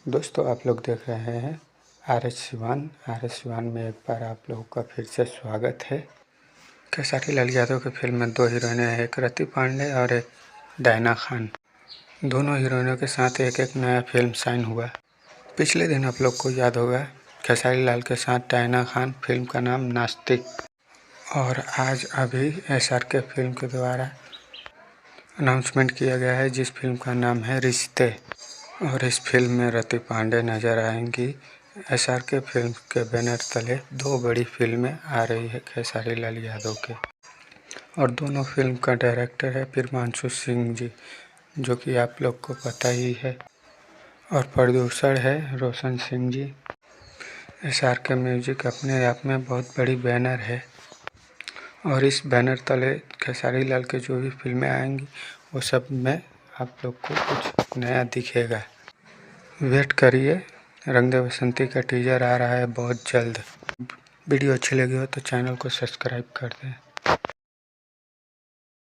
दोस्तों आप लोग देख रहे हैं RS1 में एक बार आप लोगों का फिर से स्वागत है। खेसारी लाल यादव की फिल्म में दो हीरोइनें हैं, एक रति पांडे और एक डायना खान। दोनों हीरोइनों के साथ एक नया फिल्म साइन हुआ। पिछले दिन आप लोग को याद होगा खेसारी लाल के साथ डायना खान, फिल्म का नाम नास्तिक। और आज अभी SRK फिल्म के द्वारा अनाउंसमेंट किया गया है जिस फिल्म का नाम है रिश्ते। और इस फिल्म में रति पांडे नजर आएंगी। SRK फिल्म के बैनर तले दो बड़ी फिल्में आ रही है खेसारी लाल यादव के, और दोनों फिल्म का डायरेक्टर है प्रियांशु सिंह जी, जो कि आप लोग को पता ही है, और प्रोड्यूसर है रोशन सिंह जी। SRK म्यूजिक अपने आप में बहुत बड़ी बैनर है, और इस बैनर तले खेसारी लाल के जो भी फिल्में आएंगी वो सब में आप लोग को कुछ नया दिखेगा। वेट करिए, रंग दे बसंती का टीजर आ रहा है बहुत जल्द। वीडियो अच्छी लगी हो तो चैनल को सब्सक्राइब कर दें।